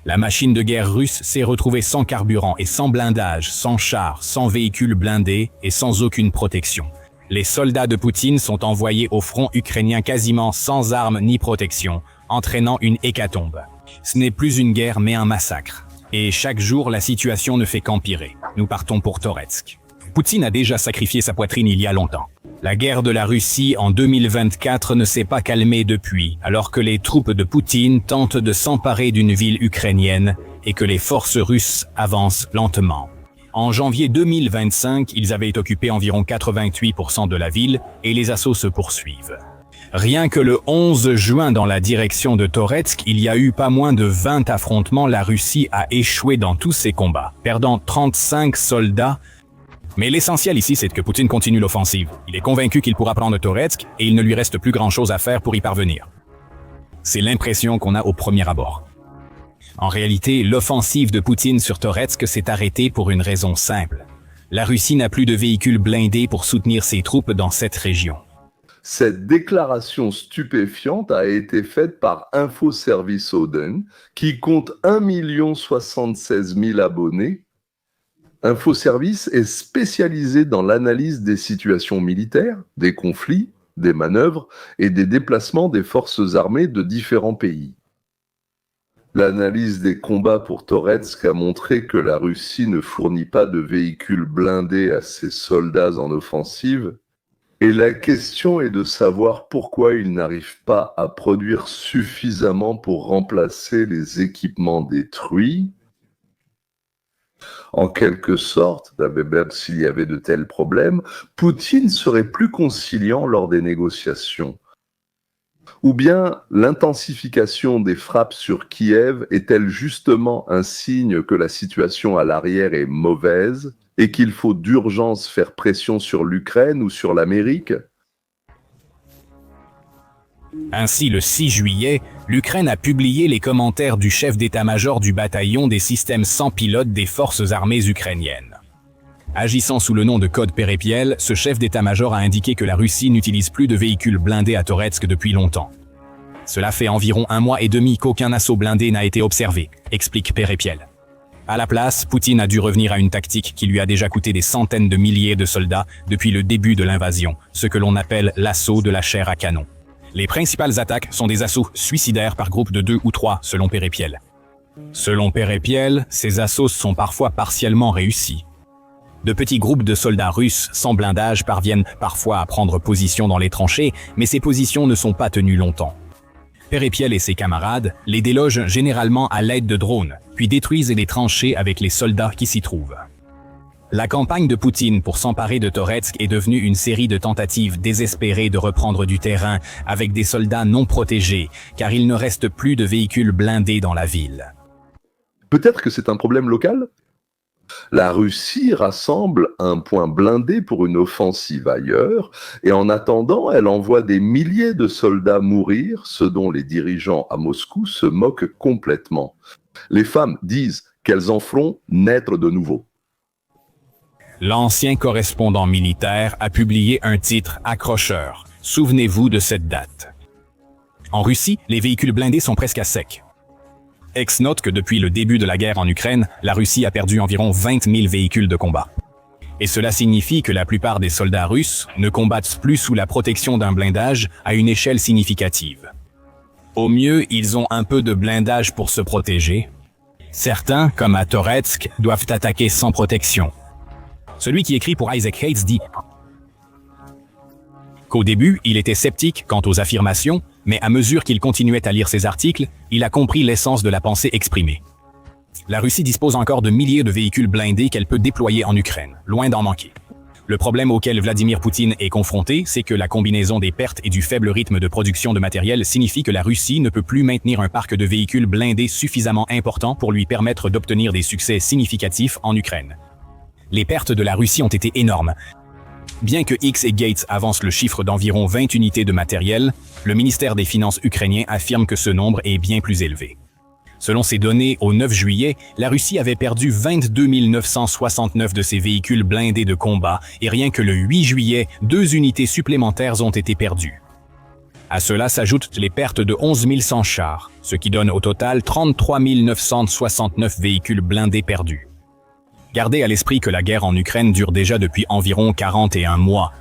La machine de guerre russe s'est retrouvée sans carburant et sans blindage, sans chars, sans véhicules blindés et sans aucune protection. Les soldats de Poutine sont envoyés au front ukrainien quasiment sans armes ni protection, entraînant une hécatombe. Ce n'est plus une guerre mais un massacre. Et chaque jour, la situation ne fait qu'empirer. Nous partons pour Toretsk. Poutine a déjà sacrifié sa poitrine il y a longtemps. La guerre de la Russie en 2024 ne s'est pas calmée depuis, alors que les troupes de Poutine tentent de s'emparer d'une ville ukrainienne et que les forces russes avancent lentement. En janvier 2025, ils avaient occupé environ 88% de la ville et les assauts se poursuivent. Rien que le 11 juin dans la direction de Toretsk, il y a eu pas moins de 20 affrontements. La Russie a échoué dans tous ses combats, perdant 35 soldats. Mais l'essentiel ici, c'est que Poutine continue l'offensive. Il est convaincu qu'il pourra prendre Toretsk et il ne lui reste plus grand-chose à faire pour y parvenir. C'est l'impression qu'on a au premier abord. En réalité, l'offensive de Poutine sur Toretsk s'est arrêtée pour une raison simple. La Russie n'a plus de véhicules blindés pour soutenir ses troupes dans cette région. Cette déclaration stupéfiante a été faite par Infoservice Oden, qui compte 1 076 000 abonnés. Infoservice est spécialisé dans l'analyse des situations militaires, des conflits, des manœuvres et des déplacements des forces armées de différents pays. L'analyse des combats pour Toretsk a montré que la Russie ne fournit pas de véhicules blindés à ses soldats en offensive, et la question est de savoir pourquoi ils n'arrivent pas à produire suffisamment pour remplacer les équipements détruits. En quelque sorte, même s'il y avait de tels problèmes, Poutine serait plus conciliant lors des négociations. Ou bien l'intensification des frappes sur Kiev est-elle justement un signe que la situation à l'arrière est mauvaise et qu'il faut d'urgence faire pression sur l'Ukraine ou sur l'Amérique? Ainsi, le 6 juillet, l'Ukraine a publié les commentaires du chef d'état-major du bataillon des systèmes sans pilote des forces armées ukrainiennes. Agissant sous le nom de Code Perepiel, ce chef d'état-major a indiqué que la Russie n'utilise plus de véhicules blindés à Toretsk depuis longtemps. Cela fait environ 1 mois et demi qu'aucun assaut blindé n'a été observé, explique Perepiel. À la place, Poutine a dû revenir à une tactique qui lui a déjà coûté des centaines de milliers de soldats depuis le début de l'invasion, ce que l'on appelle l'assaut de la chair à canon. Les principales attaques sont des assauts suicidaires par groupe de 2 ou 3, selon Perepiel. Selon Perepiel, ces assauts sont parfois partiellement réussis. De petits groupes de soldats russes sans blindage parviennent parfois à prendre position dans les tranchées, mais ces positions ne sont pas tenues longtemps. Perepiel et ses camarades les délogent généralement à l'aide de drones, puis détruisent les tranchées avec les soldats qui s'y trouvent. La campagne de Poutine pour s'emparer de Toretsk est devenue une série de tentatives désespérées de reprendre du terrain avec des soldats non protégés, car il ne reste plus de véhicules blindés dans la ville. Peut-être que c'est un problème local ? La Russie rassemble un point blindé pour une offensive ailleurs, et en attendant, elle envoie des milliers de soldats mourir, ce dont les dirigeants à Moscou se moquent complètement. Les femmes disent qu'elles en feront naître de nouveau. L'ancien correspondant militaire a publié un titre accrocheur. Souvenez-vous de cette date. En Russie, les véhicules blindés sont presque à sec. Ex note que depuis le début de la guerre en Ukraine, la Russie a perdu environ 20 000 véhicules de combat. Et cela signifie que la plupart des soldats russes ne combattent plus sous la protection d'un blindage à une échelle significative. Au mieux, ils ont un peu de blindage pour se protéger. Certains, comme à Toretsk, doivent attaquer sans protection. Celui qui écrit pour Isaac Hayes dit qu'au début, il était sceptique quant aux affirmations, mais à mesure qu'il continuait à lire ses articles, il a compris l'essence de la pensée exprimée. La Russie dispose encore de milliers de véhicules blindés qu'elle peut déployer en Ukraine, loin d'en manquer. Le problème auquel Vladimir Poutine est confronté, c'est que la combinaison des pertes et du faible rythme de production de matériel signifie que la Russie ne peut plus maintenir un parc de véhicules blindés suffisamment important pour lui permettre d'obtenir des succès significatifs en Ukraine. Les pertes de la Russie ont été énormes. Bien que X et Gates avancent le chiffre d'environ 20 unités de matériel, le ministère des Finances ukrainien affirme que ce nombre est bien plus élevé. Selon ces données, au 9 juillet, la Russie avait perdu 22 969 de ses véhicules blindés de combat et rien que le 8 juillet, 2 unités supplémentaires ont été perdues. À cela s'ajoutent les pertes de 11 100 chars, ce qui donne au total 33 969 véhicules blindés perdus. Gardez à l'esprit que la guerre en Ukraine dure déjà depuis environ 41 mois.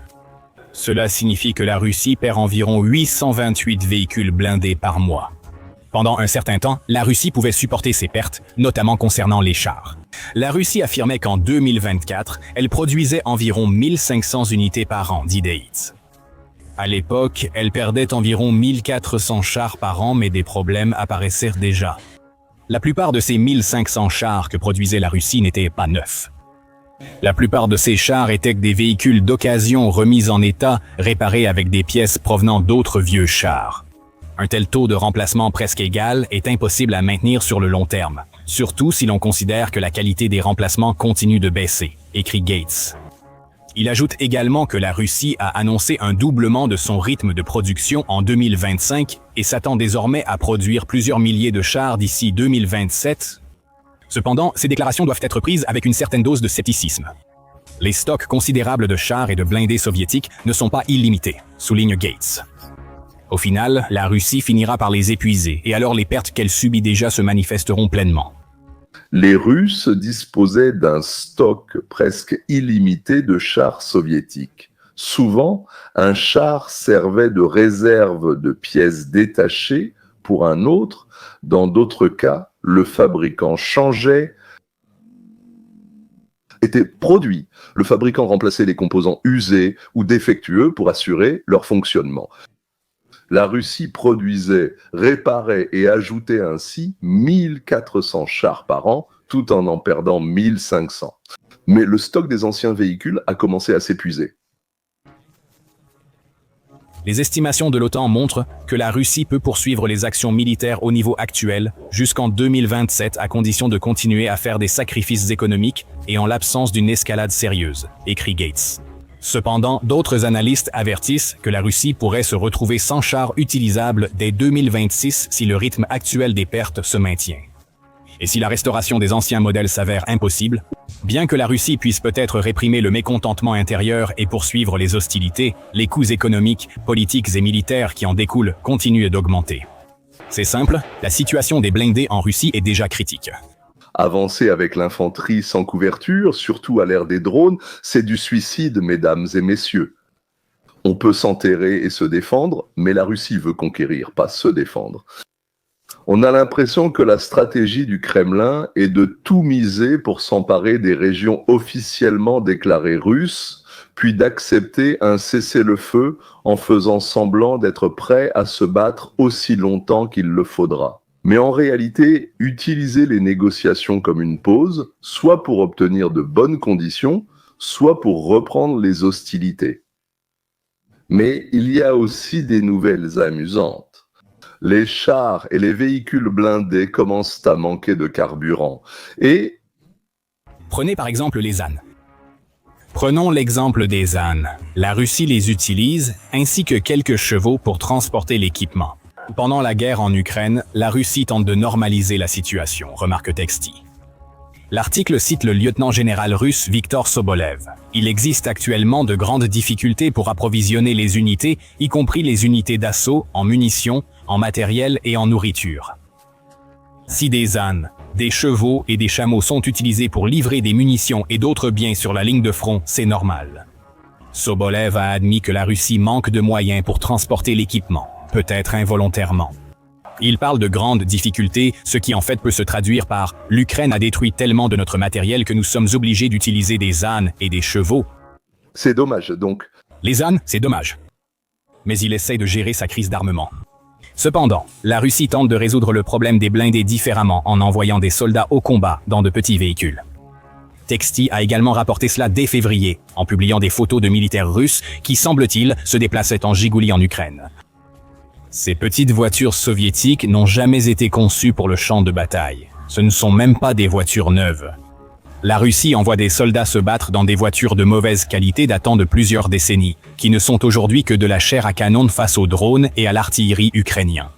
Cela signifie que la Russie perd environ 828 véhicules blindés par mois. Pendant un certain temps, la Russie pouvait supporter ces pertes, notamment concernant les chars. La Russie affirmait qu'en 2024, elle produisait environ 1500 unités par an, dit Deitz. À l'époque, elle perdait environ 1400 chars par an, mais des problèmes apparaissaient déjà. La plupart de ces 1500 chars que produisait la Russie n'étaient pas neufs. La plupart de ces chars étaient des véhicules d'occasion remis en état, réparés avec des pièces provenant d'autres vieux chars. Un tel taux de remplacement presque égal est impossible à maintenir sur le long terme, surtout si l'on considère que la qualité des remplacements continue de baisser, écrit Gates. Il ajoute également que la Russie a annoncé un doublement de son rythme de production en 2025 et s'attend désormais à produire plusieurs milliers de chars d'ici 2027. Cependant, ces déclarations doivent être prises avec une certaine dose de scepticisme. Les stocks considérables de chars et de blindés soviétiques ne sont pas illimités, souligne Gates. Au final, la Russie finira par les épuiser et alors les pertes qu'elle subit déjà se manifesteront pleinement. Les Russes disposaient d'un stock presque illimité de chars soviétiques. Souvent, un char servait de réserve de pièces détachées pour un autre. Dans d'autres cas, le fabricant était produit. Le fabricant remplaçait les composants usés ou défectueux pour assurer leur fonctionnement. La Russie produisait, réparait et ajoutait ainsi 1400 chars par an, tout en perdant 1500. Mais le stock des anciens véhicules a commencé à s'épuiser. Les estimations de l'OTAN montrent que la Russie peut poursuivre les actions militaires au niveau actuel jusqu'en 2027 à condition de continuer à faire des sacrifices économiques et en l'absence d'une escalade sérieuse, écrit Gates. Cependant, d'autres analystes avertissent que la Russie pourrait se retrouver sans chars utilisables dès 2026 si le rythme actuel des pertes se maintient. Et si la restauration des anciens modèles s'avère impossible, bien que la Russie puisse peut-être réprimer le mécontentement intérieur et poursuivre les hostilités, les coûts économiques, politiques et militaires qui en découlent continuent d'augmenter. C'est simple, la situation des blindés en Russie est déjà critique. Avancer avec l'infanterie sans couverture, surtout à l'ère des drones, c'est du suicide, mesdames et messieurs. On peut s'enterrer et se défendre, mais la Russie veut conquérir, pas se défendre. On a l'impression que la stratégie du Kremlin est de tout miser pour s'emparer des régions officiellement déclarées russes, puis d'accepter un cessez-le-feu en faisant semblant d'être prêt à se battre aussi longtemps qu'il le faudra. Mais en réalité, utiliser les négociations comme une pause, soit pour obtenir de bonnes conditions, soit pour reprendre les hostilités. Mais il y a aussi des nouvelles amusantes. Les chars et les véhicules blindés commencent à manquer de carburant. Et prenez par exemple les ânes. Prenons l'exemple des ânes. La Russie les utilise, ainsi que quelques chevaux pour transporter l'équipement. Pendant la guerre en Ukraine, la Russie tente de normaliser la situation, remarque Texti. L'article cite le lieutenant-général russe Viktor Sobolev. Il existe actuellement de grandes difficultés pour approvisionner les unités, y compris les unités d'assaut, en munitions, en matériel et en nourriture. Si des ânes, des chevaux et des chameaux sont utilisés pour livrer des munitions et d'autres biens sur la ligne de front, c'est normal. Sobolev a admis que la Russie manque de moyens pour transporter l'équipement, peut-être involontairement. Il parle de grandes difficultés, ce qui en fait peut se traduire par « l'Ukraine a détruit tellement de notre matériel que nous sommes obligés d'utiliser des ânes et des chevaux ». C'est dommage, donc. Les ânes, c'est dommage. Mais il essaie de gérer sa crise d'armement. Cependant, la Russie tente de résoudre le problème des blindés différemment en envoyant des soldats au combat dans de petits véhicules. Texti a également rapporté cela dès février, en publiant des photos de militaires russes qui, semble-t-il, se déplaçaient en Gigouli en Ukraine. Ces petites voitures soviétiques n'ont jamais été conçues pour le champ de bataille. Ce ne sont même pas des voitures neuves. La Russie envoie des soldats se battre dans des voitures de mauvaise qualité datant de plusieurs décennies, qui ne sont aujourd'hui que de la chair à canon face aux drones et à l'artillerie ukrainien.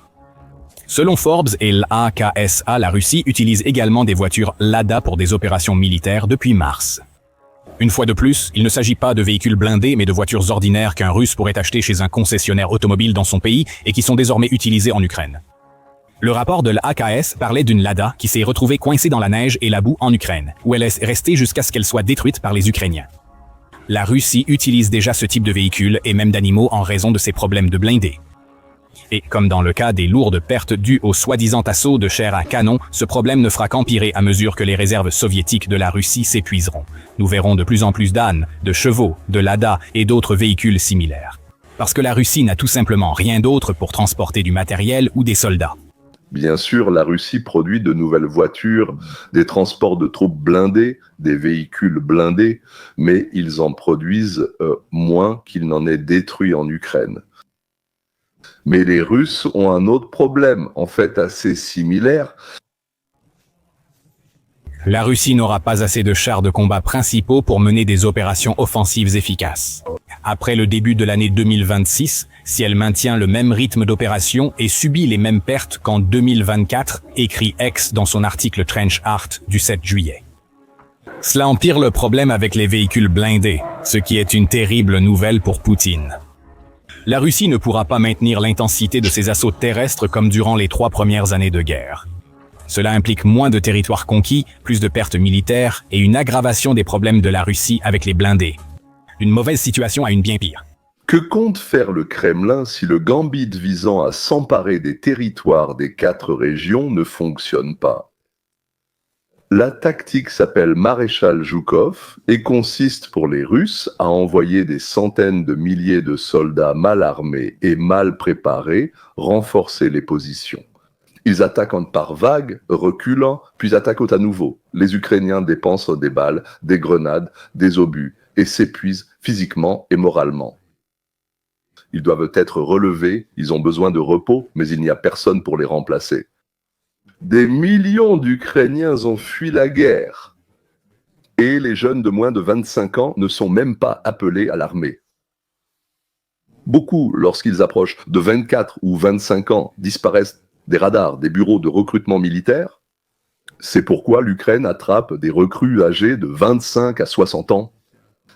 Selon Forbes et l'AKSA, la Russie utilise également des voitures Lada pour des opérations militaires depuis mars. Une fois de plus, il ne s'agit pas de véhicules blindés, mais de voitures ordinaires qu'un Russe pourrait acheter chez un concessionnaire automobile dans son pays et qui sont désormais utilisées en Ukraine. Le rapport de l'AKS parlait d'une Lada qui s'est retrouvée coincée dans la neige et la boue en Ukraine, où elle est restée jusqu'à ce qu'elle soit détruite par les Ukrainiens. La Russie utilise déjà ce type de véhicules et même d'animaux en raison de ses problèmes de blindés. Et comme dans le cas des lourdes pertes dues au soi-disant assaut de chair à canon, ce problème ne fera qu'empirer à mesure que les réserves soviétiques de la Russie s'épuiseront. Nous verrons de plus en plus d'ânes, de chevaux, de Lada et d'autres véhicules similaires. Parce que la Russie n'a tout simplement rien d'autre pour transporter du matériel ou des soldats. Bien sûr, la Russie produit de nouvelles voitures, des transports de troupes blindés, des véhicules blindés, mais ils en produisent moins qu'il n'en est détruit en Ukraine. Mais les Russes ont un autre problème, en fait assez similaire. La Russie n'aura pas assez de chars de combat principaux pour mener des opérations offensives efficaces. Après le début de l'année 2026, si elle maintient le même rythme d'opération et subit les mêmes pertes qu'en 2024, écrit X dans son article Trench Art du 7 juillet. Cela empire le problème avec les véhicules blindés, ce qui est une terrible nouvelle pour Poutine. La Russie ne pourra pas maintenir l'intensité de ses assauts terrestres comme durant les 3 premières années de guerre. Cela implique moins de territoires conquis, plus de pertes militaires et une aggravation des problèmes de la Russie avec les blindés. D'une mauvaise situation à une bien pire. Que compte faire le Kremlin si le gambit visant à s'emparer des territoires des 4 régions ne fonctionne pas? La tactique s'appelle Maréchal Joukov et consiste pour les Russes à envoyer des centaines de milliers de soldats mal armés et mal préparés renforcer les positions. Ils attaquent par vagues, reculant, puis attaquent à nouveau. Les Ukrainiens dépensent des balles, des grenades, des obus et s'épuisent physiquement et moralement. Ils doivent être relevés, ils ont besoin de repos, mais il n'y a personne pour les remplacer. Des millions d'Ukrainiens ont fui la guerre. Et les jeunes de moins de 25 ans ne sont même pas appelés à l'armée. Beaucoup, lorsqu'ils approchent de 24 ou 25 ans, disparaissent des radars, des bureaux de recrutement militaire. C'est pourquoi l'Ukraine attrape des recrues âgés de 25 à 60 ans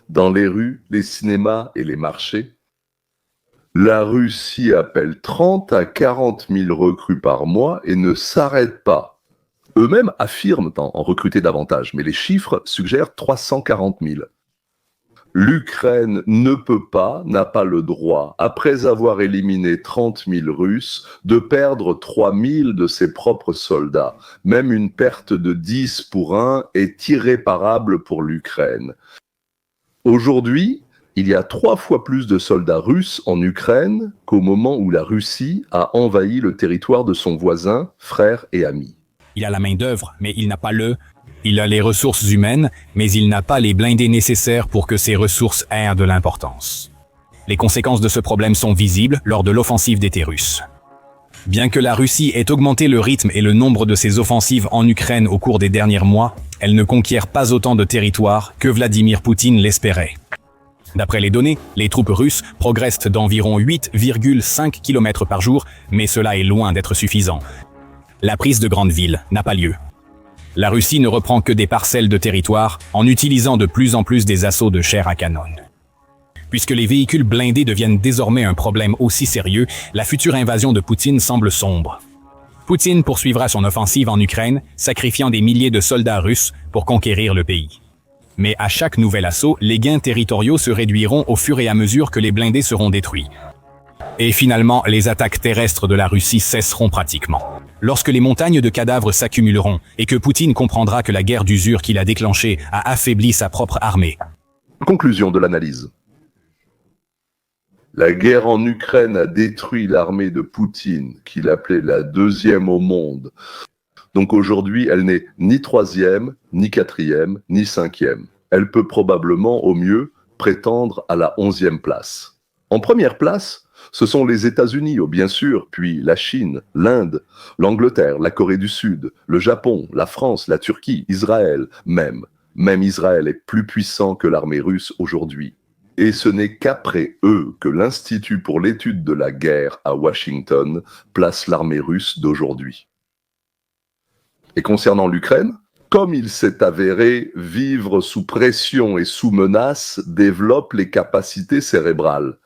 dans les rues, les cinémas et les marchés. La Russie appelle 30 à 40 000 recrues par mois et ne s'arrête pas. Eux-mêmes affirment en recruter davantage, mais les chiffres suggèrent 340 000. L'Ukraine ne peut pas, n'a pas le droit, après avoir éliminé 30 000 Russes, de perdre 3 000 de ses propres soldats. Même une perte de 10 pour 1 est irréparable pour l'Ukraine. Aujourd'hui, il y a 3 fois plus de soldats russes en Ukraine qu'au moment où la Russie a envahi le territoire de son voisin, frère et ami. Il a la main-d'œuvre, mais il n'a pas Il a les ressources humaines, mais il n'a pas les blindés nécessaires pour que ces ressources aient de l'importance. Les conséquences de ce problème sont visibles lors de l'offensive d'été russe. Bien que la Russie ait augmenté le rythme et le nombre de ses offensives en Ukraine au cours des derniers mois, elle ne conquiert pas autant de territoires que Vladimir Poutine l'espérait. D'après les données, les troupes russes progressent d'environ 8,5 km par jour, mais cela est loin d'être suffisant. La prise de grandes villes n'a pas lieu. La Russie ne reprend que des parcelles de territoire en utilisant de plus en plus des assauts de chair à canon. Puisque les véhicules blindés deviennent désormais un problème aussi sérieux, la future invasion de Poutine semble sombre. Poutine poursuivra son offensive en Ukraine, sacrifiant des milliers de soldats russes pour conquérir le pays. Mais à chaque nouvel assaut, les gains territoriaux se réduiront au fur et à mesure que les blindés seront détruits. Et finalement, les attaques terrestres de la Russie cesseront pratiquement. Lorsque les montagnes de cadavres s'accumuleront et que Poutine comprendra que la guerre d'usure qu'il a déclenchée a affaibli sa propre armée. Conclusion de l'analyse. La guerre en Ukraine a détruit l'armée de Poutine, qu'il appelait la deuxième au monde. Donc aujourd'hui, elle n'est ni 3e, ni 4e, ni 5e. Elle peut probablement, au mieux, prétendre à la 11e place. En première place, ce sont les États-Unis, bien sûr, puis la Chine, l'Inde, l'Angleterre, la Corée du Sud, le Japon, la France, la Turquie, Israël, même. Même Israël est plus puissant que l'armée russe aujourd'hui. Et ce n'est qu'après eux que l'Institut pour l'étude de la guerre à Washington place l'armée russe d'aujourd'hui. Et concernant l'Ukraine, comme il s'est avéré, vivre sous pression et sous menace développe les capacités cérébrales.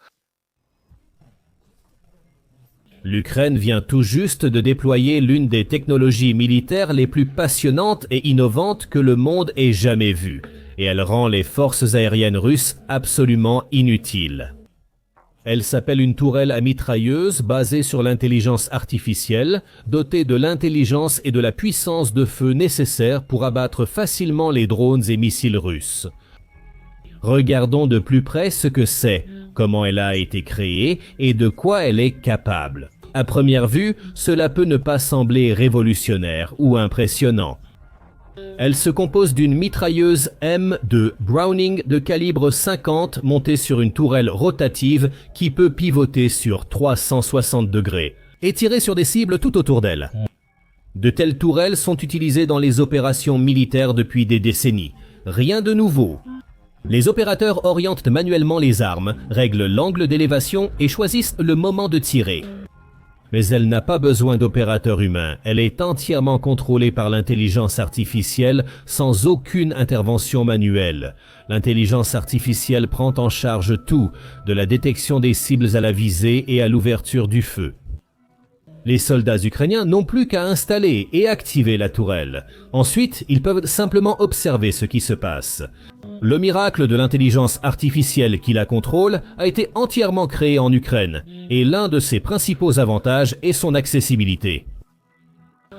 L'Ukraine vient tout juste de déployer l'une des technologies militaires les plus passionnantes et innovantes que le monde ait jamais vues, et elle rend les forces aériennes russes absolument inutiles. Elle s'appelle une tourelle à mitrailleuse basée sur l'intelligence artificielle, dotée de l'intelligence et de la puissance de feu nécessaires pour abattre facilement les drones et missiles russes. Regardons de plus près ce que c'est, comment elle a été créée et de quoi elle est capable. À première vue, cela peut ne pas sembler révolutionnaire ou impressionnant. Elle se compose d'une mitrailleuse M2 Browning de calibre 50 montée sur une tourelle rotative qui peut pivoter sur 360 degrés et tirer sur des cibles tout autour d'elle. De telles tourelles sont utilisées dans les opérations militaires depuis des décennies. Rien de nouveau. Les opérateurs orientent manuellement les armes, règlent l'angle d'élévation et choisissent le moment de tirer. Mais elle n'a pas besoin d'opérateurs humains. Elle est entièrement contrôlée par l'intelligence artificielle sans aucune intervention manuelle. L'intelligence artificielle prend en charge tout, de la détection des cibles à la visée et à l'ouverture du feu. Les soldats ukrainiens n'ont plus qu'à installer et activer la tourelle. Ensuite, ils peuvent simplement observer ce qui se passe. Le miracle de l'intelligence artificielle qui la contrôle a été entièrement créé en Ukraine, et l'un de ses principaux avantages est son accessibilité.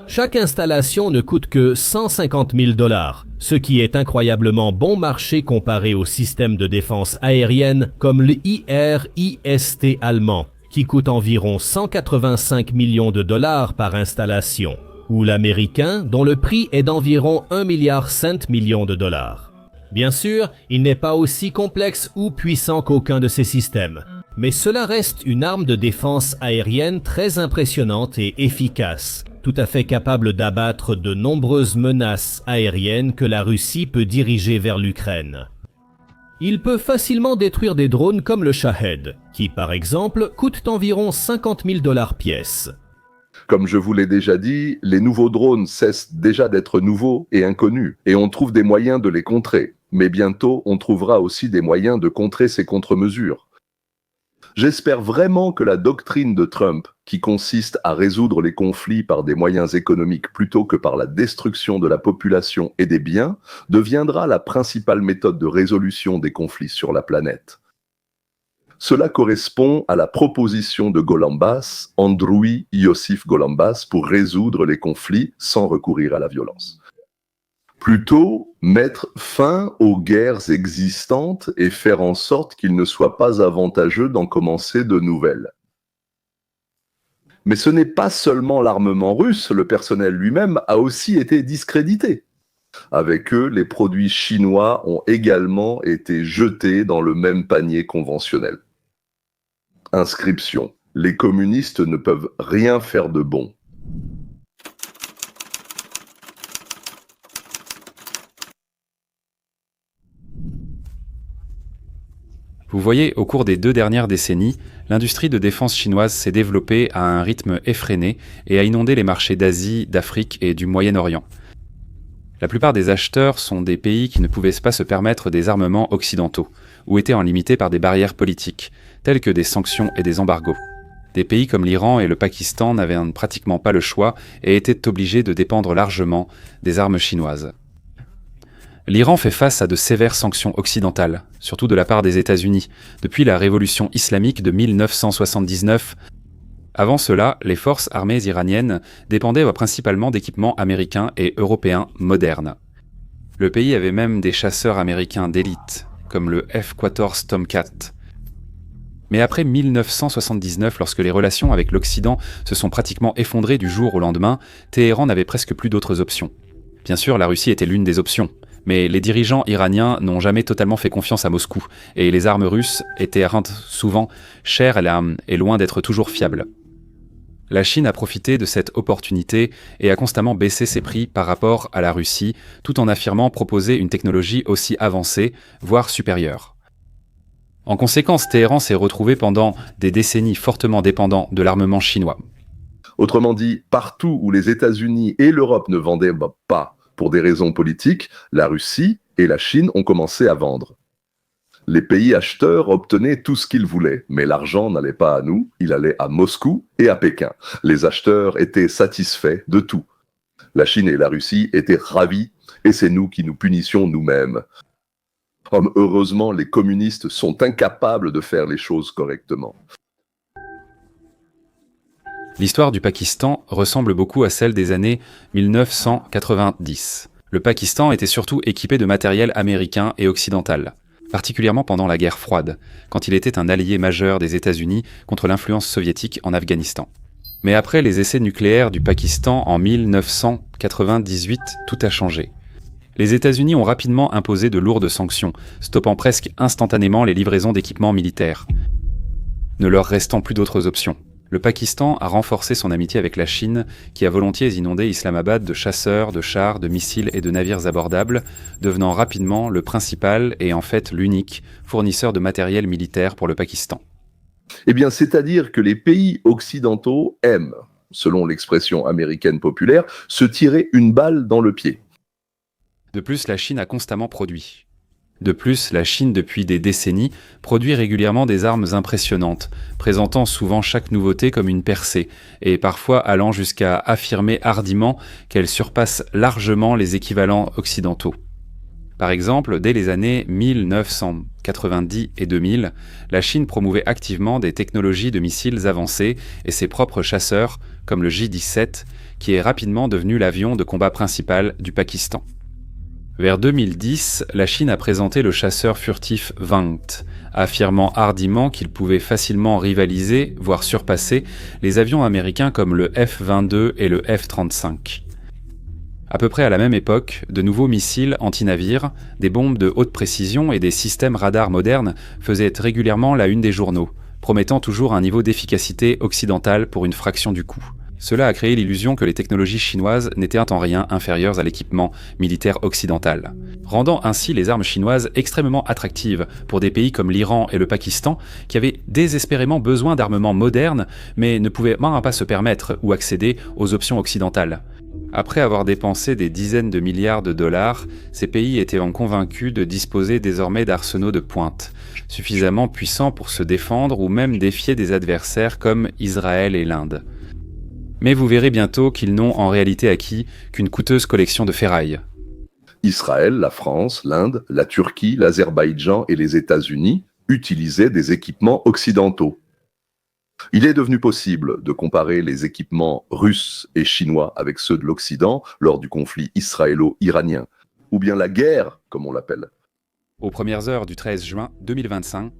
Chaque installation ne coûte que 150 000 $, ce qui est incroyablement bon marché comparé aux systèmes de défense aérienne comme le IRIS-T allemand, qui coûte environ 185 millions de dollars par installation, ou l'américain, dont le prix est d'environ 1,5 milliard de dollars. Bien sûr, il n'est pas aussi complexe ou puissant qu'aucun de ces systèmes, mais cela reste une arme de défense aérienne très impressionnante et efficace, tout à fait capable d'abattre de nombreuses menaces aériennes que la Russie peut diriger vers l'Ukraine. Il peut facilement détruire des drones comme le Shahed, qui par exemple coûtent environ 50 000 $ pièce. Comme je vous l'ai déjà dit, les nouveaux drones cessent déjà d'être nouveaux et inconnus, et on trouve des moyens de les contrer. Mais bientôt, on trouvera aussi des moyens de contrer ces contre-mesures. J'espère vraiment que la doctrine de Trump, qui consiste à résoudre les conflits par des moyens économiques plutôt que par la destruction de la population et des biens, deviendra la principale méthode de résolution des conflits sur la planète. Cela correspond à la proposition de Golambas, Androuy Yossif Golambas, pour résoudre les conflits sans recourir à la violence. Plutôt, mettre fin aux guerres existantes et faire en sorte qu'il ne soit pas avantageux d'en commencer de nouvelles. Mais ce n'est pas seulement l'armement russe, le personnel lui-même a aussi été discrédité. Avec eux, les produits chinois ont également été jetés dans le même panier conventionnel. Inscription. Les communistes ne peuvent rien faire de bon. Vous voyez, au cours des 2 dernières décennies, l'industrie de défense chinoise s'est développée à un rythme effréné et a inondé les marchés d'Asie, d'Afrique et du Moyen-Orient. La plupart des acheteurs sont des pays qui ne pouvaient pas se permettre des armements occidentaux, ou étaient en limités par des barrières politiques, telles que des sanctions et des embargos. Des pays comme l'Iran et le Pakistan n'avaient pratiquement pas le choix et étaient obligés de dépendre largement des armes chinoises. L'Iran fait face à de sévères sanctions occidentales, surtout de la part des États-Unis, depuis la révolution islamique de 1979. Avant cela, les forces armées iraniennes dépendaient principalement d'équipements américains et européens modernes. Le pays avait même des chasseurs américains d'élite, comme le F-14 Tomcat. Mais après 1979, lorsque les relations avec l'Occident se sont pratiquement effondrées du jour au lendemain, Téhéran n'avait presque plus d'autres options. Bien sûr, la Russie était l'une des options, mais les dirigeants iraniens n'ont jamais totalement fait confiance à Moscou, et les armes russes étaient souvent chères et loin d'être toujours fiables. La Chine a profité de cette opportunité et a constamment baissé ses prix par rapport à la Russie, tout en affirmant proposer une technologie aussi avancée, voire supérieure. En conséquence, Téhéran s'est retrouvé pendant des décennies fortement dépendant de l'armement chinois. Autrement dit, partout où les États-Unis et l'Europe ne vendaient pas pour des raisons politiques, la Russie et la Chine ont commencé à vendre. Les pays acheteurs obtenaient tout ce qu'ils voulaient, mais l'argent n'allait pas à nous, il allait à Moscou et à Pékin. Les acheteurs étaient satisfaits de tout. La Chine et la Russie étaient ravis, et c'est nous qui nous punissions nous-mêmes. Heureusement, les communistes sont incapables de faire les choses correctement. L'histoire du Pakistan ressemble beaucoup à celle des années 1990. Le Pakistan était surtout équipé de matériel américain et occidental, particulièrement pendant la guerre froide, quand il était un allié majeur des États-Unis contre l'influence soviétique en Afghanistan. Mais après les essais nucléaires du Pakistan en 1998, tout a changé. Les États-Unis ont rapidement imposé de lourdes sanctions, stoppant presque instantanément les livraisons d'équipements militaires, ne leur restant plus d'autres options. Le Pakistan a renforcé son amitié avec la Chine, qui a volontiers inondé Islamabad de chasseurs, de chars, de missiles et de navires abordables, devenant rapidement le principal et en fait l'unique fournisseur de matériel militaire pour le Pakistan. Eh bien, c'est-à-dire que les pays occidentaux aiment, selon l'expression américaine populaire, se tirer une balle dans le pied. De plus, la Chine a constamment produit. De plus, la Chine, depuis des décennies, produit régulièrement des armes impressionnantes, présentant souvent chaque nouveauté comme une percée, et parfois allant jusqu'à affirmer hardiment qu'elle surpasse largement les équivalents occidentaux. Par exemple, dès les années 1990 et 2000, la Chine promouvait activement des technologies de missiles avancées et ses propres chasseurs, comme le J-17, qui est rapidement devenu l'avion de combat principal du Pakistan. Vers 2010, la Chine a présenté le chasseur furtif Vangt, affirmant hardiment qu'il pouvait facilement rivaliser, voire surpasser, les avions américains comme le F-22 et le F-35. À peu près à la même époque, de nouveaux missiles anti-navires, des bombes de haute précision et des systèmes radars modernes faisaient régulièrement la une des journaux, promettant toujours un niveau d'efficacité occidental pour une fraction du coût. Cela a créé l'illusion que les technologies chinoises n'étaient en rien inférieures à l'équipement militaire occidental, rendant ainsi les armes chinoises extrêmement attractives pour des pays comme l'Iran et le Pakistan qui avaient désespérément besoin d'armements modernes mais ne pouvaient même pas se permettre ou accéder aux options occidentales. Après avoir dépensé des dizaines de milliards de dollars, ces pays étaient convaincus de disposer désormais d'arsenaux de pointe, suffisamment puissants pour se défendre ou même défier des adversaires comme Israël et l'Inde. Mais vous verrez bientôt qu'ils n'ont en réalité acquis qu'une coûteuse collection de ferraille. Israël, la France, l'Inde, la Turquie, l'Azerbaïdjan et les États-Unis utilisaient des équipements occidentaux. Il est devenu possible de comparer les équipements russes et chinois avec ceux de l'Occident lors du conflit israélo-iranien, ou bien la guerre, comme on l'appelle. Aux premières heures du 13 juin 2025,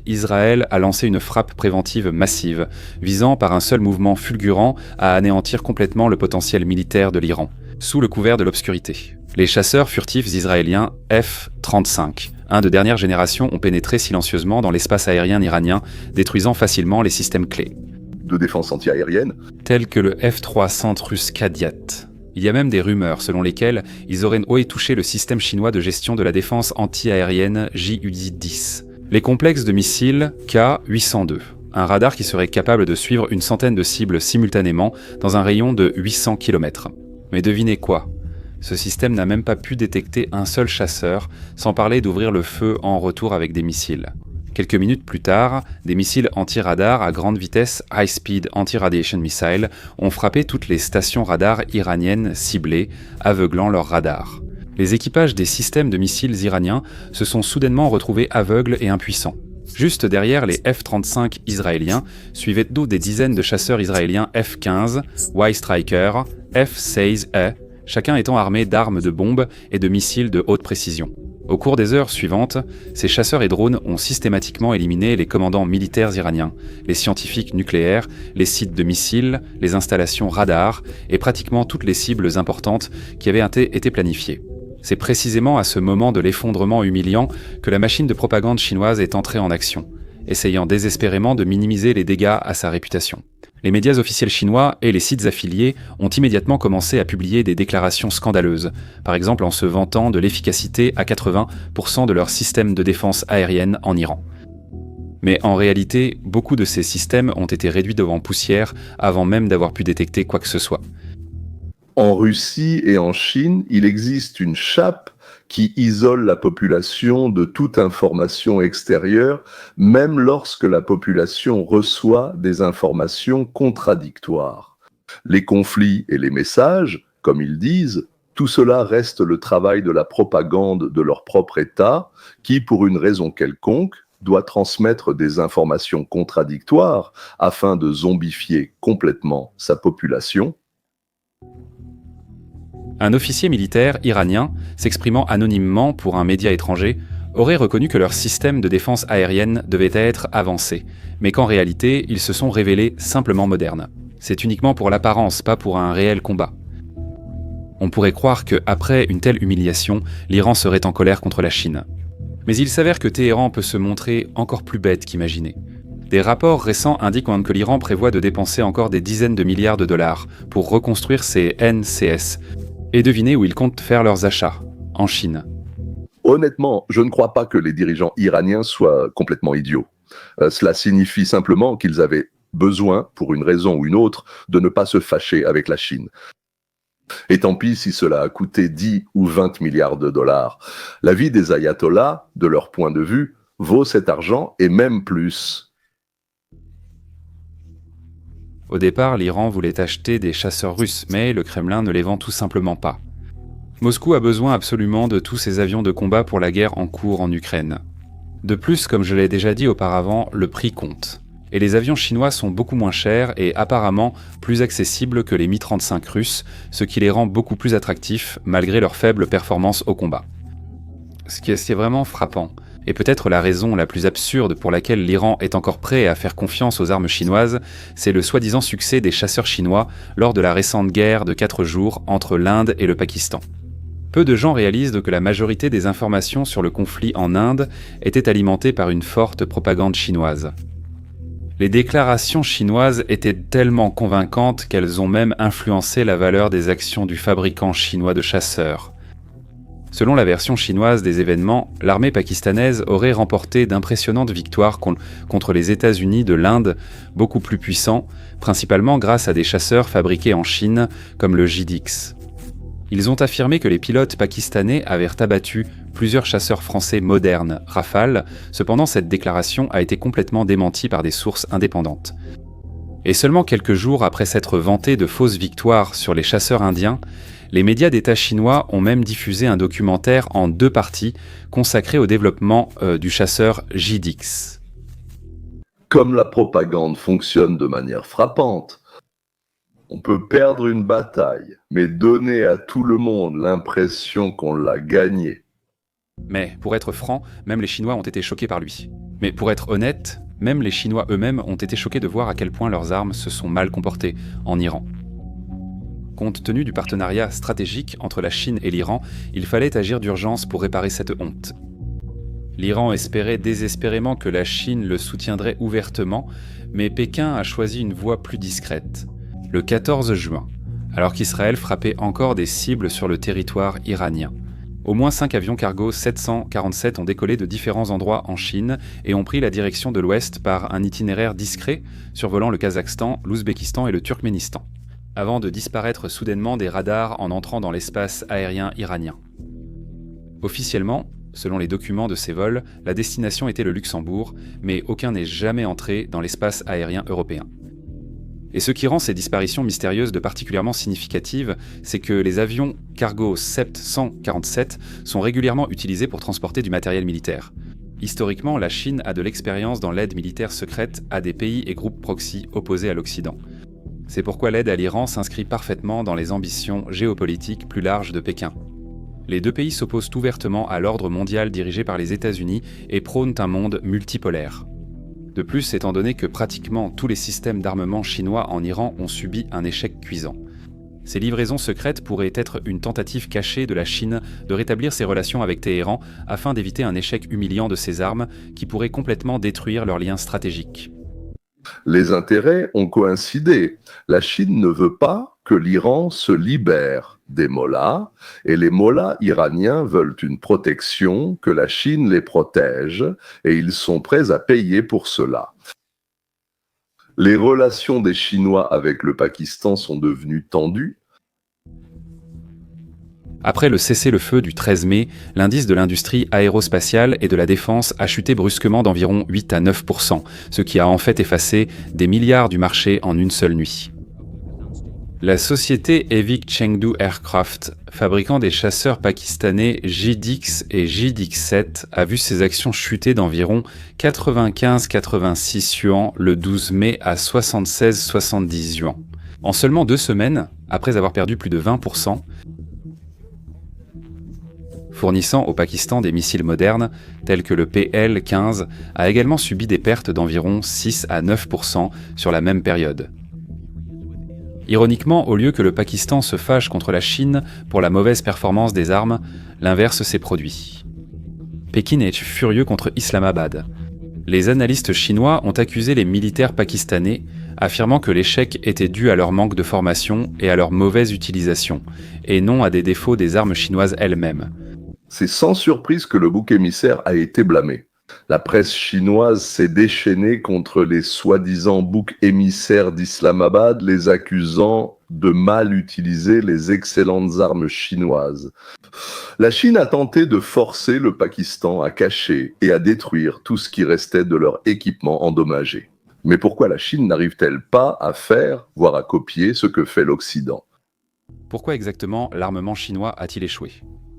Israël a lancé une frappe préventive massive, visant par un seul mouvement fulgurant à anéantir complètement le potentiel militaire de l'Iran, sous le couvert de l'obscurité. Les chasseurs furtifs israéliens F-35, un de dernière génération, ont pénétré silencieusement dans l'espace aérien iranien, détruisant facilement les systèmes clés. De défense antiaérienne, tels que le F-300 russe Kadyat. Il y a même des rumeurs selon lesquelles ils auraient touché le système chinois de gestion de la défense anti-aérienne JUD-10. Les complexes de missiles K-802, un radar qui serait capable de suivre une centaine de cibles simultanément dans un rayon de 800 km. Mais devinez quoi ? Ce système n'a même pas pu détecter un seul chasseur, sans parler d'ouvrir le feu en retour avec des missiles. Quelques minutes plus tard, des missiles anti-radar à grande vitesse High Speed Anti-Radiation Missile ont frappé toutes les stations radars iraniennes ciblées, aveuglant leurs radars. Les équipages des systèmes de missiles iraniens se sont soudainement retrouvés aveugles et impuissants. Juste derrière les F-35 israéliens, suivaient des dizaines de chasseurs israéliens F-15, Y-Striker, F-16E, chacun étant armé d'armes de bombes et de missiles de haute précision. Au cours des heures suivantes, ces chasseurs et drones ont systématiquement éliminé les commandants militaires iraniens, les scientifiques nucléaires, les sites de missiles, les installations radars et pratiquement toutes les cibles importantes qui avaient été planifiées. C'est précisément à ce moment de l'effondrement humiliant que la machine de propagande chinoise est entrée en action, essayant désespérément de minimiser les dégâts à sa réputation. Les médias officiels chinois et les sites affiliés ont immédiatement commencé à publier des déclarations scandaleuses, par exemple en se vantant de l'efficacité à 80% de leur système de défense aérienne en Iran. Mais en réalité, beaucoup de ces systèmes ont été réduits devant poussière avant même d'avoir pu détecter quoi que ce soit. En Russie et en Chine, il existe une chape qui isole la population de toute information extérieure, même lorsque la population reçoit des informations contradictoires. Les conflits et les messages, comme ils disent, tout cela reste le travail de la propagande de leur propre État, qui, pour une raison quelconque, doit transmettre des informations contradictoires afin de zombifier complètement sa population. Un officier militaire iranien, s'exprimant anonymement pour un média étranger, aurait reconnu que leur système de défense aérienne devait être avancé, mais qu'en réalité, ils se sont révélés simplement modernes. C'est uniquement pour l'apparence, pas pour un réel combat. On pourrait croire qu'après une telle humiliation, l'Iran serait en colère contre la Chine. Mais il s'avère que Téhéran peut se montrer encore plus bête qu'imaginé. Des rapports récents indiquent que l'Iran prévoit de dépenser encore des dizaines de milliards de dollars pour reconstruire ses NCS. Et devinez où ils comptent faire leurs achats, en Chine. Honnêtement, je ne crois pas que les dirigeants iraniens soient complètement idiots. Cela signifie simplement qu'ils avaient besoin, pour une raison ou une autre, de ne pas se fâcher avec la Chine. Et tant pis si cela a coûté 10 ou 20 milliards de dollars. La vie des ayatollahs, de leur point de vue, vaut cet argent et même plus. Au départ, l'Iran voulait acheter des chasseurs russes, mais le Kremlin ne les vend tout simplement pas. Moscou a besoin absolument de tous ces avions de combat pour la guerre en cours en Ukraine. De plus, comme je l'ai déjà dit auparavant, le prix compte. Et les avions chinois sont beaucoup moins chers et apparemment plus accessibles que les Mi-35 russes, ce qui les rend beaucoup plus attractifs malgré leur faible performance au combat. Ce qui est vraiment frappant, et peut-être la raison la plus absurde pour laquelle l'Iran est encore prêt à faire confiance aux armes chinoises, c'est le soi-disant succès des chasseurs chinois lors de la récente guerre de 4 jours entre l'Inde et le Pakistan. Peu de gens réalisent que la majorité des informations sur le conflit en Inde étaient alimentées par une forte propagande chinoise. Les déclarations chinoises étaient tellement convaincantes qu'elles ont même influencé la valeur des actions du fabricant chinois de chasseurs. Selon la version chinoise des événements, l'armée pakistanaise aurait remporté d'impressionnantes victoires contre les États-Unis de l'Inde, beaucoup plus puissants, principalement grâce à des chasseurs fabriqués en Chine, comme le JDX. Ils ont affirmé que les pilotes pakistanais avaient abattu plusieurs chasseurs français modernes, Rafale. Cependant, cette déclaration a été complètement démentie par des sources indépendantes. Et seulement quelques jours après s'être vantés de fausses victoires sur les chasseurs indiens, les médias d'État chinois ont même diffusé un documentaire en 2 parties consacré au développement du chasseur JDX. Comme la propagande fonctionne de manière frappante, on peut perdre une bataille, mais donner à tout le monde l'impression qu'on l'a gagnée. Mais, pour être franc, même les Chinois ont été choqués par lui. Mais pour être honnête, même les Chinois eux-mêmes ont été choqués de voir à quel point leurs armes se sont mal comportées en Iran. Compte tenu du partenariat stratégique entre la Chine et l'Iran, il fallait agir d'urgence pour réparer cette honte. L'Iran espérait désespérément que la Chine le soutiendrait ouvertement, mais Pékin a choisi une voie plus discrète. Le 14 juin, alors qu'Israël frappait encore des cibles sur le territoire iranien. Au moins 5 avions cargo 747 ont décollé de différents endroits en Chine et ont pris la direction de l'ouest par un itinéraire discret, survolant le Kazakhstan, l'Ouzbékistan et le Turkménistan, avant de disparaître soudainement des radars en entrant dans l'espace aérien iranien. Officiellement, selon les documents de ces vols, la destination était le Luxembourg, mais aucun n'est jamais entré dans l'espace aérien européen. Et ce qui rend ces disparitions mystérieuses de particulièrement significatives, c'est que les avions cargo Sept 147 sont régulièrement utilisés pour transporter du matériel militaire. Historiquement, la Chine a de l'expérience dans l'aide militaire secrète à des pays et groupes proxy opposés à l'Occident. C'est pourquoi l'aide à l'Iran s'inscrit parfaitement dans les ambitions géopolitiques plus larges de Pékin. Les 2 pays s'opposent ouvertement à l'ordre mondial dirigé par les États-Unis et prônent un monde multipolaire. De plus, étant donné que pratiquement tous les systèmes d'armement chinois en Iran ont subi un échec cuisant. Ces livraisons secrètes pourraient être une tentative cachée de la Chine de rétablir ses relations avec Téhéran afin d'éviter un échec humiliant de ses armes qui pourrait complètement détruire leurs liens stratégiques. Les intérêts ont coïncidé. La Chine ne veut pas que l'Iran se libère des mollahs, et les mollahs iraniens veulent une protection, que la Chine les protège, et ils sont prêts à payer pour cela. Les relations des Chinois avec le Pakistan sont devenues tendues. Après le cessez-le-feu du 13 mai, l'indice de l'industrie aérospatiale et de la défense a chuté brusquement d'environ 8 à 9%, ce qui a en fait effacé des milliards du marché en une seule nuit. La société Evik Chengdu Aircraft, fabricant des chasseurs pakistanais JDX et JDX-7, a vu ses actions chuter d'environ 95-86 yuan le 12 mai à 76-70 yuan. En seulement 2 semaines, après avoir perdu plus de 20%, fournissant au Pakistan des missiles modernes, tels que le PL-15, a également subi des pertes d'environ 6 à 9% sur la même période. Ironiquement, au lieu que le Pakistan se fâche contre la Chine pour la mauvaise performance des armes, l'inverse s'est produit. Pékin est furieux contre Islamabad. Les analystes chinois ont accusé les militaires pakistanais, affirmant que l'échec était dû à leur manque de formation et à leur mauvaise utilisation, et non à des défauts des armes chinoises elles-mêmes. C'est sans surprise que le bouc émissaire a été blâmé. La presse chinoise s'est déchaînée contre les soi-disant boucs émissaires d'Islamabad, les accusant de mal utiliser les excellentes armes chinoises. La Chine a tenté de forcer le Pakistan à cacher et à détruire tout ce qui restait de leur équipement endommagé. Mais pourquoi la Chine n'arrive-t-elle pas à faire, voire à copier, ce que fait l'Occident ? Pourquoi exactement l'armement chinois a-t-il échoué ?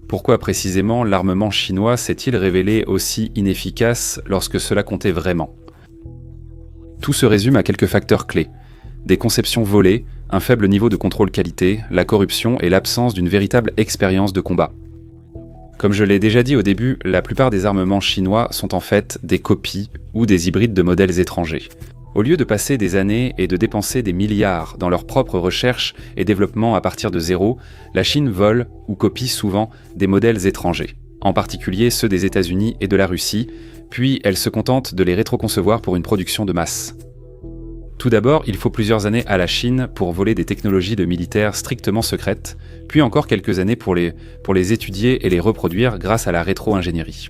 Pourquoi précisément l'armement chinois s'est-il révélé aussi inefficace lorsque cela comptait vraiment ? Tout se résume à quelques facteurs clés. Des conceptions volées, un faible niveau de contrôle qualité, la corruption et l'absence d'une véritable expérience de combat. Comme je l'ai déjà dit au début, la plupart des armements chinois sont en fait des copies ou des hybrides de modèles étrangers. Au lieu de passer des années et de dépenser des milliards dans leur propre recherche et développement à partir de zéro, la Chine vole ou copie souvent des modèles étrangers, en particulier ceux des États-Unis et de la Russie, puis elle se contente de les rétroconcevoir pour une production de masse. Tout d'abord, il faut plusieurs années à la Chine pour voler des technologies de militaires strictement secrètes, puis encore quelques années pour les étudier et les reproduire grâce à la rétro-ingénierie.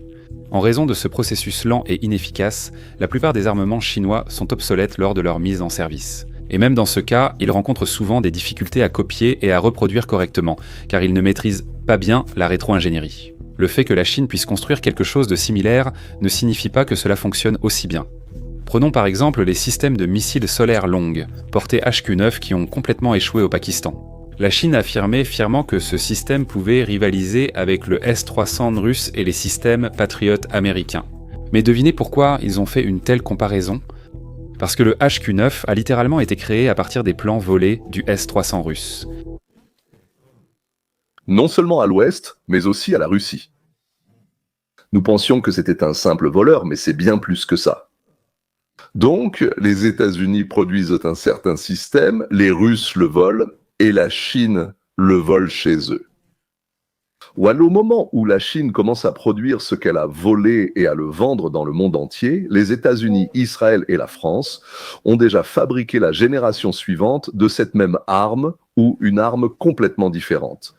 En raison de ce processus lent et inefficace, la plupart des armements chinois sont obsolètes lors de leur mise en service. Et même dans ce cas, ils rencontrent souvent des difficultés à copier et à reproduire correctement, car ils ne maîtrisent pas bien la rétro-ingénierie. Le fait que la Chine puisse construire quelque chose de similaire ne signifie pas que cela fonctionne aussi bien. Prenons par exemple les systèmes de missiles solaires longues, portés HQ-9 qui ont complètement échoué au Pakistan. La Chine affirmait fièrement que ce système pouvait rivaliser avec le S-300 russe et les systèmes Patriot américains. Mais devinez pourquoi ils ont fait une telle comparaison ? Parce que le HQ-9 a littéralement été créé à partir des plans volés du S-300 russe. Non seulement à l'Ouest, mais aussi à la Russie. Nous pensions que c'était un simple voleur, mais c'est bien plus que ça. Donc, les États-Unis produisent un certain système, les Russes le volent, et la Chine le vole chez eux. Ou au moment où la Chine commence à produire ce qu'elle a volé et à le vendre dans le monde entier, les États-Unis, Israël et la France ont déjà fabriqué la génération suivante de cette même arme ou une arme complètement différente.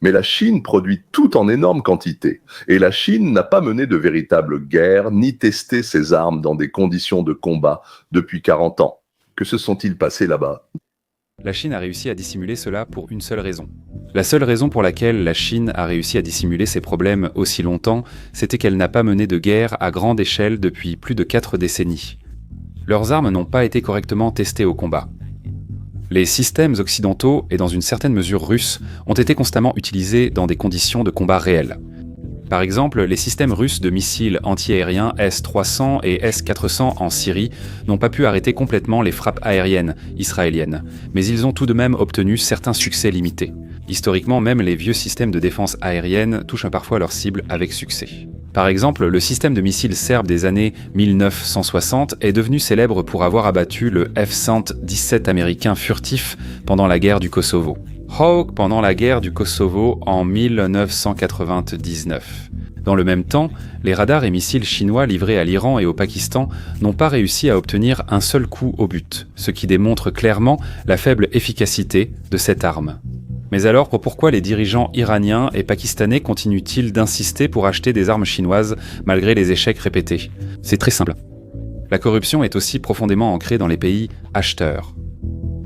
Mais la Chine produit tout en énorme quantité, et la Chine n'a pas mené de véritable guerre ni testé ses armes dans des conditions de combat depuis 40 ans. Que se sont-ils passés là-bas ? La Chine a réussi à dissimuler cela pour une seule raison. La seule raison pour laquelle la Chine a réussi à dissimuler ses problèmes aussi longtemps, c'était qu'elle n'a pas mené de guerre à grande échelle depuis plus de 4 décennies. Leurs armes n'ont pas été correctement testées au combat. Les systèmes occidentaux, et dans une certaine mesure russes, ont été constamment utilisés dans des conditions de combat réelles. Par exemple, les systèmes russes de missiles anti-aériens S-300 et S-400 en Syrie n'ont pas pu arrêter complètement les frappes aériennes israéliennes, mais ils ont tout de même obtenu certains succès limités. Historiquement, même les vieux systèmes de défense aérienne touchent parfois leur cible avec succès. Par exemple, le système de missiles serbe des années 1960 est devenu célèbre pour avoir abattu le F-117 américain furtif pendant la guerre du Kosovo. Hawk pendant la guerre du Kosovo en 1999. Dans le même temps, les radars et missiles chinois livrés à l'Iran et au Pakistan n'ont pas réussi à obtenir un seul coup au but, ce qui démontre clairement la faible efficacité de cette arme. Mais alors, pourquoi les dirigeants iraniens et pakistanais continuent-ils d'insister pour acheter des armes chinoises malgré les échecs répétés? C'est très simple. La corruption est aussi profondément ancrée dans les pays acheteurs.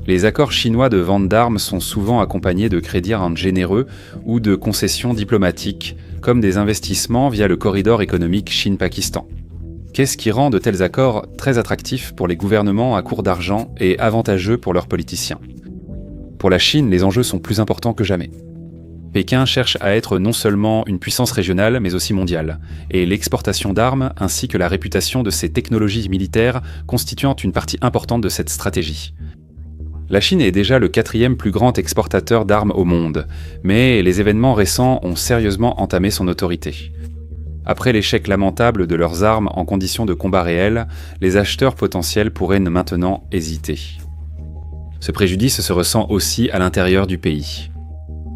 Les accords chinois de vente d'armes sont souvent accompagnés de crédits à rente généreux ou de concessions diplomatiques, comme des investissements via le corridor économique Chine-Pakistan. Qu'est-ce qui rend de tels accords très attractifs pour les gouvernements à court d'argent et avantageux pour leurs politiciens? Pour la Chine, les enjeux sont plus importants que jamais. Pékin cherche à être non seulement une puissance régionale, mais aussi mondiale, et l'exportation d'armes ainsi que la réputation de ses technologies militaires constituant une partie importante de cette stratégie. La Chine est déjà le 4e plus grand exportateur d'armes au monde, mais les événements récents ont sérieusement entamé son autorité. Après l'échec lamentable de leurs armes en conditions de combat réel, les acheteurs potentiels pourraient maintenant hésiter. Ce préjudice se ressent aussi à l'intérieur du pays.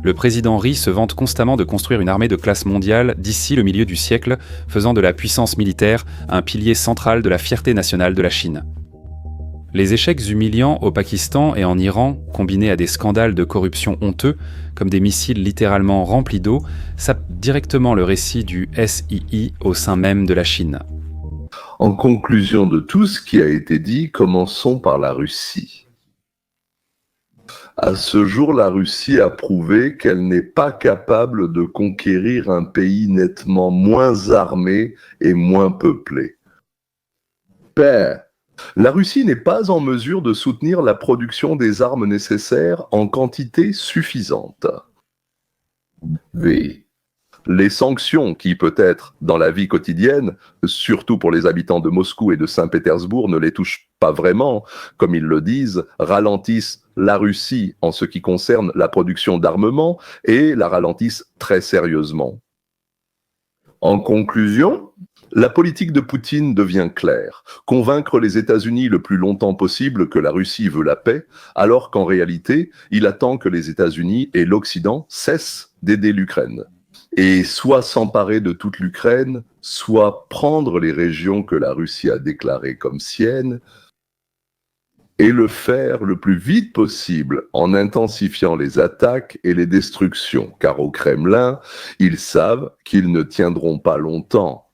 Le président Ri se vante constamment de construire une armée de classe mondiale d'ici le milieu du siècle, faisant de la puissance militaire un pilier central de la fierté nationale de la Chine. Les échecs humiliants au Pakistan et en Iran, combinés à des scandales de corruption honteux, comme des missiles littéralement remplis d'eau, sapent directement le récit du SII au sein même de la Chine. En conclusion de tout ce qui a été dit, commençons par la Russie. À ce jour, la Russie a prouvé qu'elle n'est pas capable de conquérir un pays nettement moins armé et moins peuplé. Père, la Russie n'est pas en mesure de soutenir la production des armes nécessaires en quantité suffisante. V. Les sanctions qui, peut-être, dans la vie quotidienne, surtout pour les habitants de Moscou et de Saint-Pétersbourg, ne les touchent pas vraiment, comme ils le disent, ralentissent la Russie en ce qui concerne la production d'armement et la ralentissent très sérieusement. En conclusion, la politique de Poutine devient claire. Convaincre les États-Unis le plus longtemps possible que la Russie veut la paix, alors qu'en réalité, il attend que les États-Unis et l'Occident cessent d'aider l'Ukraine. Et soit s'emparer de toute l'Ukraine, soit prendre les régions que la Russie a déclarées comme siennes, et le faire le plus vite possible en intensifiant les attaques et les destructions, car au Kremlin, ils savent qu'ils ne tiendront pas longtemps.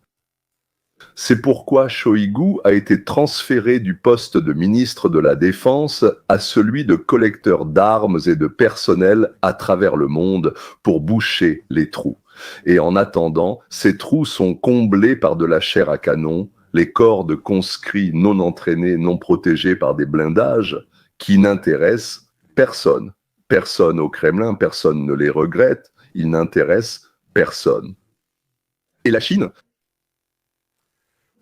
C'est pourquoi Shoigu a été transféré du poste de ministre de la Défense à celui de collecteur d'armes et de personnel à travers le monde pour boucher les trous. Et en attendant, ces trous sont comblés par de la chair à canon, les corps de conscrits non entraînés, non protégés par des blindages qui n'intéressent personne. Personne au Kremlin, personne ne les regrette, ils n'intéressent personne. Et la Chine ?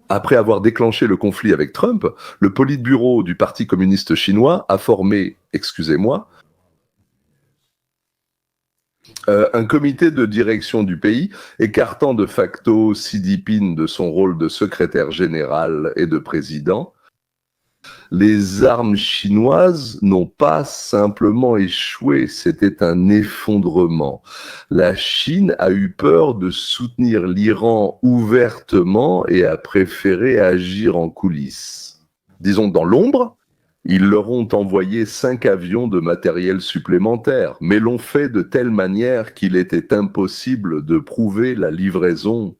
Après avoir déclenché le conflit avec Trump, le Politburo du Parti communiste chinois a formé, un comité de direction du pays, écartant de facto Xi Jinping de son rôle de secrétaire général et de président. Les armes chinoises n'ont pas simplement échoué, c'était un effondrement. La Chine a eu peur de soutenir l'Iran ouvertement et a préféré agir en coulisses. Disons dans l'ombre, ils leur ont envoyé 5 avions de matériel supplémentaire, mais l'ont fait de telle manière qu'il était impossible de prouver la livraison.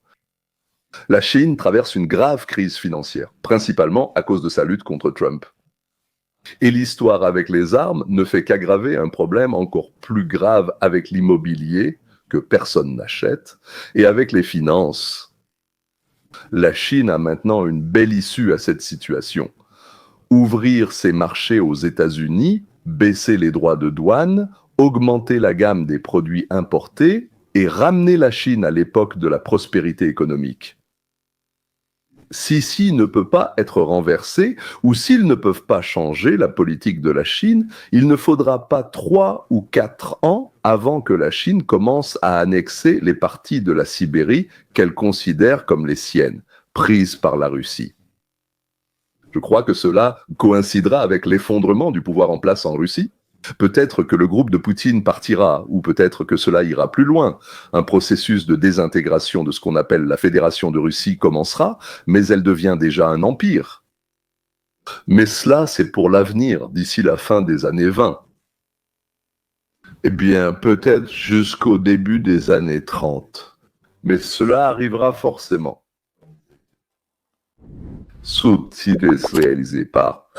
La Chine traverse une grave crise financière, principalement à cause de sa lutte contre Trump. Et l'histoire avec les armes ne fait qu'aggraver un problème encore plus grave avec l'immobilier, que personne n'achète, et avec les finances. La Chine a maintenant une belle issue à cette situation. Ouvrir ses marchés aux États-Unis, baisser les droits de douane, augmenter la gamme des produits importés et ramener la Chine à l'époque de la prospérité économique. Si ne peut pas être renversé, ou s'ils ne peuvent pas changer la politique de la Chine, il ne faudra pas 3 ou 4 ans avant que la Chine commence à annexer les parties de la Sibérie qu'elle considère comme les siennes, prises par la Russie. Je crois que cela coïncidera avec l'effondrement du pouvoir en place en Russie. Peut-être que le groupe de Poutine partira, ou peut-être que cela ira plus loin. Un processus de désintégration de ce qu'on appelle la Fédération de Russie commencera, mais elle devient déjà un empire. Mais cela, c'est pour l'avenir, d'ici la fin des années 20. Eh bien, peut-être jusqu'au début des années 30. Mais cela arrivera forcément. Sous-titres réalisés par